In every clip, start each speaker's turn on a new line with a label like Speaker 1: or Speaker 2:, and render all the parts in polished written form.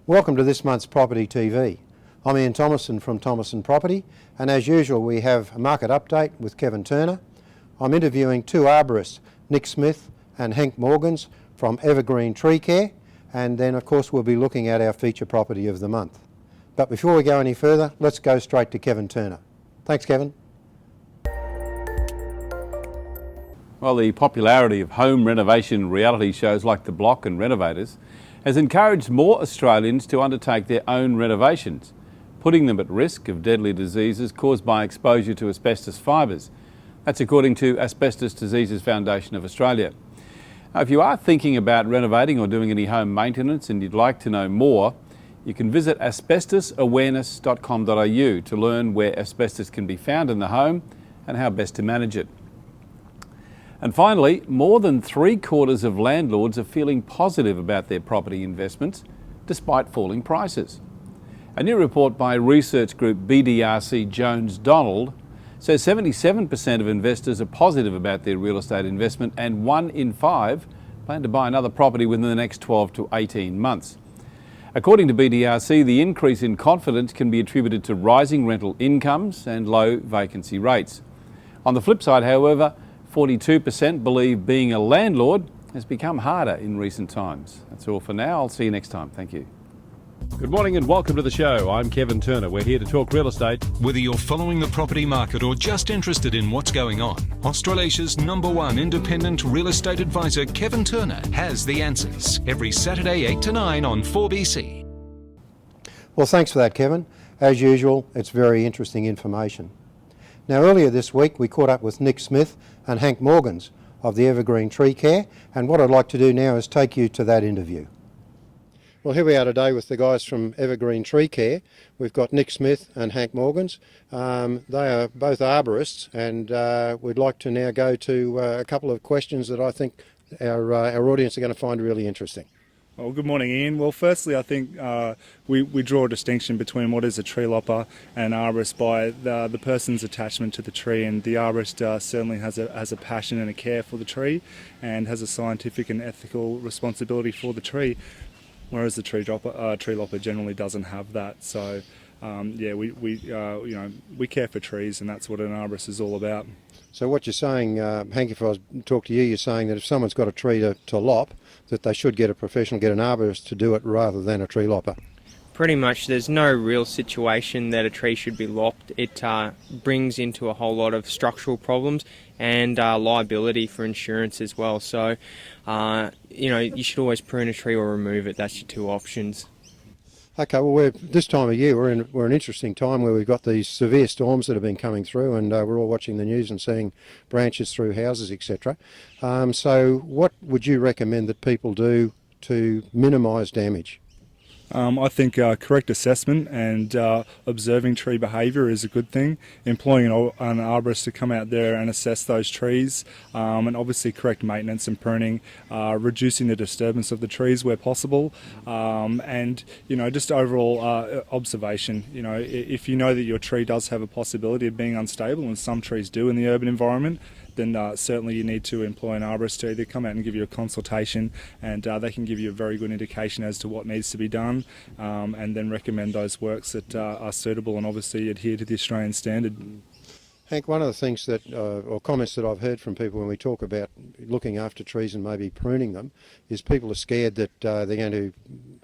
Speaker 1: Welcome to this month's Property TV. I'm Ian Thomason from Thomason Property, and as usual we have a market update with Kevin Turner. I'm interviewing two arborists, Nick Smith and Hank Morgans from Evergreen Tree Care, and then of course we'll be looking at our feature property of the month. But before we go any further, let's go straight to Kevin Turner. Thanks, Kevin.
Speaker 2: Well, the popularity of home renovation reality shows like The Block and Renovators has encouraged more Australians to undertake their own renovations, putting them at risk of deadly diseases caused by exposure to asbestos fibres. That's according to Asbestos Diseases Foundation of Australia. Now, if you are thinking about renovating or doing any home maintenance and you'd like to know more, you can visit asbestosawareness.com.au to learn where asbestos can be found in the home and how best to manage it. And finally, more than 3/4 of landlords are feeling positive about their property investments despite falling prices. A new report by research group BDRC Jones Donald says 77% of investors are positive about their real estate investment, and 1 in 5 plan to buy another property within the next 12 to 18 months. According to BDRC, the increase in confidence can be attributed to rising rental incomes and low vacancy rates. On the flip side, however, 42% believe being a landlord has become harder in recent times. That's all for now. I'll see you next time. Thank you. Good morning and welcome to the show. I'm Kevin Turner. We're here to talk real estate.
Speaker 3: Whether you're following the property market or just interested in what's going on, Australasia's #1 independent real estate advisor, Kevin Turner, has the answers. Every Saturday 8 to 9 on 4BC.
Speaker 1: Well, thanks for that, Kevin. As usual, it's very interesting information. Now, earlier this week we caught up with Nick Smith and Hank Morgans of the Evergreen Tree Care, and what I'd like to do now is take you to that interview. Well, here we are today with the guys from Evergreen Tree Care. We've got Nick Smith and Hank Morgans. They are both arborists, and we'd like to now go to a couple of questions that I think our audience are going to find really interesting.
Speaker 4: Well, good morning, Ian. Well, firstly, I think we draw a distinction between what is a tree lopper and an arborist by the person's attachment to the tree, and the arborist certainly has a passion and a care for the tree and has a scientific and ethical responsibility for the tree, whereas the tree lopper generally doesn't have that. So, we care for trees, and that's what an arborist is all about.
Speaker 1: So what you're saying, Hank, if I was to talk to you, you're saying that if someone's got a tree to lop, that they should get a professional, get an arborist to do it rather than a tree lopper.
Speaker 5: Pretty much, there's no real situation that a tree should be lopped. It brings into a whole lot of structural problems and liability for insurance as well. So, you should always prune a tree or remove it. That's your two options.
Speaker 1: Okay, well, this time of year we're in an interesting time where we've got these severe storms that have been coming through, and we're all watching the news and seeing branches through houses, etc. So what would you recommend that people do to minimise damage?
Speaker 4: I think correct assessment and observing tree behaviour is a good thing. Employing an arborist to come out there and assess those trees, and obviously correct maintenance and pruning, reducing the disturbance of the trees where possible, and just overall observation. If you know that your tree does have a possibility of being unstable, and some trees do in the urban environment, then certainly you need to employ an arborist to either come out and give you a consultation, and they can give you a very good indication as to what needs to be done, and then recommend those works that are suitable and obviously adhere to the Australian standard.
Speaker 1: Hank, one of the things that, or comments that I've heard from people when we talk about looking after trees and maybe pruning them, is people are scared that they're going to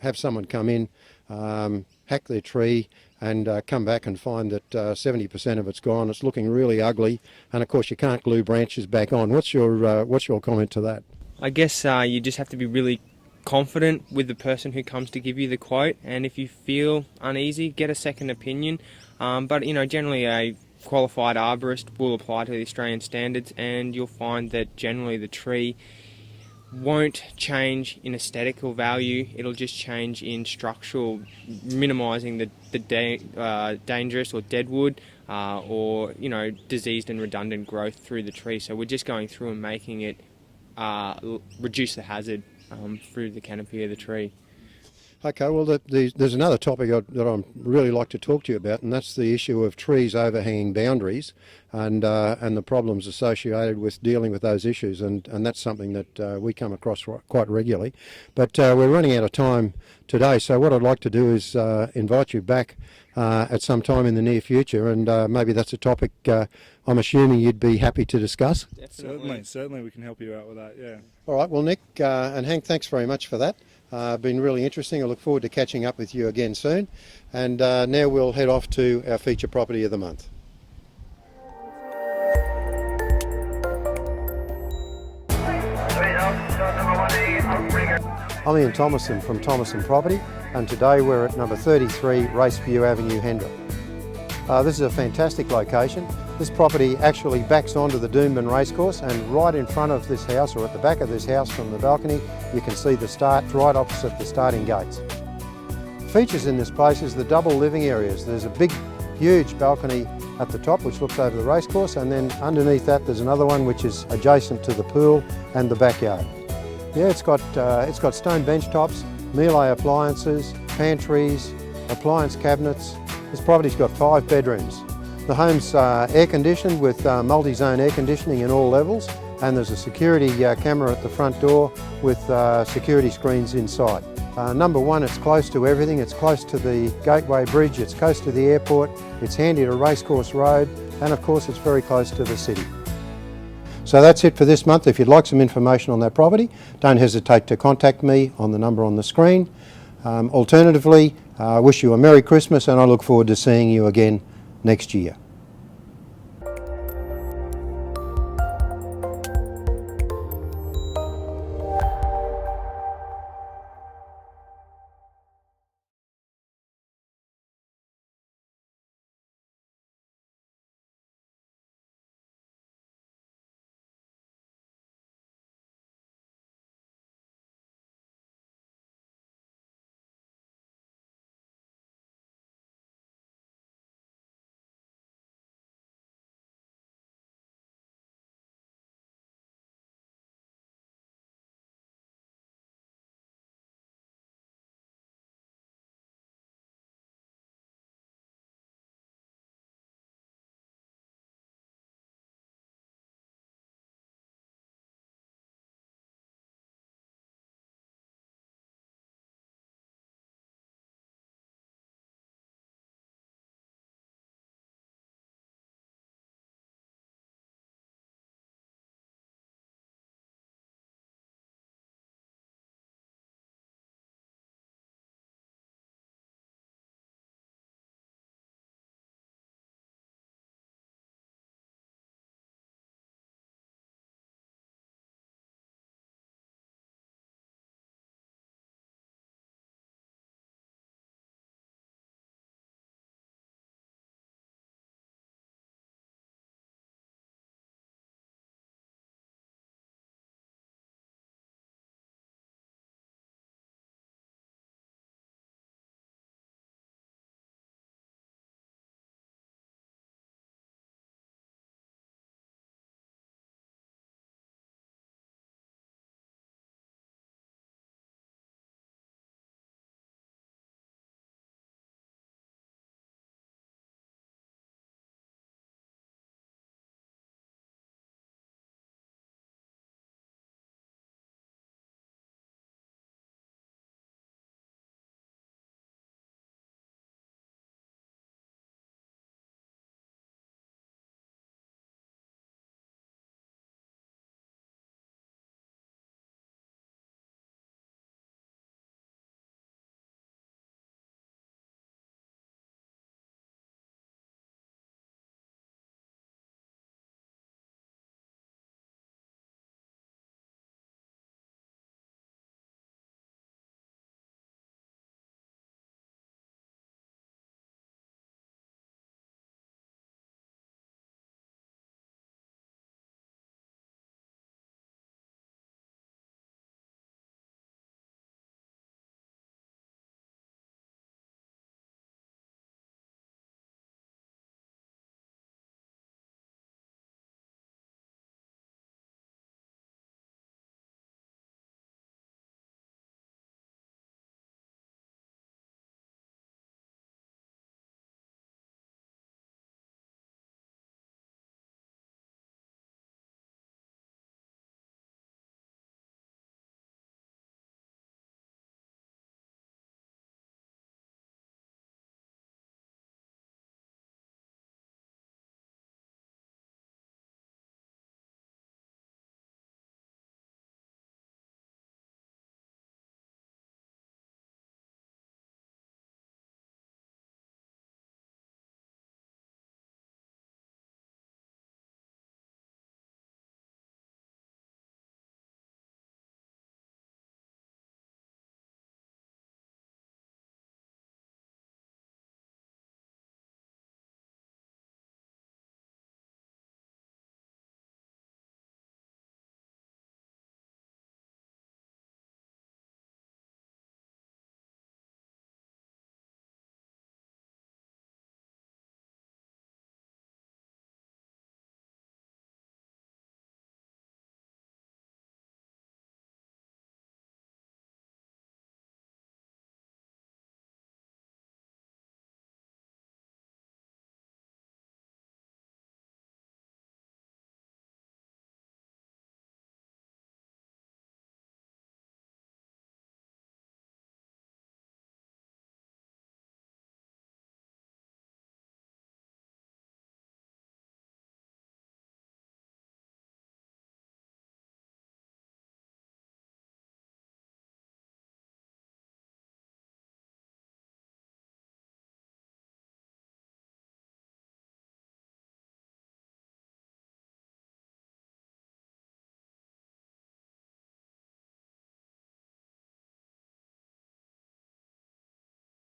Speaker 1: have someone come in, hack their tree, and come back and find that 70% of it's gone. It's looking really ugly, and of course you can't glue branches back on. What's your comment to that?
Speaker 5: I guess you just have to be really confident with the person who comes to give you the quote, and if you feel uneasy, get a second opinion. But generally a qualified arborist will apply to the Australian standards, and you'll find that generally the tree won't change in aesthetical value. It'll just change in structural, minimising the dangerous or dead wood or diseased and redundant growth through the tree. So we're just going through and making it reduce the hazard through the canopy of the tree.
Speaker 1: Okay, well, there's another topic that I'd really like to talk to you about, and that's the issue of trees overhanging boundaries and the problems associated with dealing with those issues, and that's something that we come across quite regularly. But we're running out of time today, so what I'd like to do is invite you back at some time in the near future, and maybe that's a topic I'm assuming you'd be happy to discuss.
Speaker 4: Certainly we can help you out with that, yeah.
Speaker 1: All right, well, Nick and Hank, thanks very much for that. Been really interesting. I look forward to catching up with you again soon. And now we'll head off to our feature property of the month. I'm Ian Thomason from Thomason Property, and today we're at number 33 Raceview Avenue, Hendra. This is a fantastic location. This property actually backs onto the Doomben Racecourse, and right in front of this house, or at the back of this house from the balcony, you can see the start right opposite the starting gates. Features in this place is the double living areas. There's a big, huge balcony at the top which looks over the racecourse, and then underneath that there's another one which is adjacent to the pool and the backyard. Yeah, it's got stone bench tops, Miele appliances, pantries, appliance cabinets. This property's got 5 bedrooms. The home's air conditioned with multi-zone air conditioning in all levels, and there's a security camera at the front door with security screens inside. Number one, it's close to everything. It's close to the Gateway Bridge, it's close to the airport, it's handy to Racecourse Road, and of course it's very close to the city. So that's it for this month. If you'd like some information on that property, don't hesitate to contact me on the number on the screen. Alternatively, I wish you a Merry Christmas, and I look forward to seeing you again next year.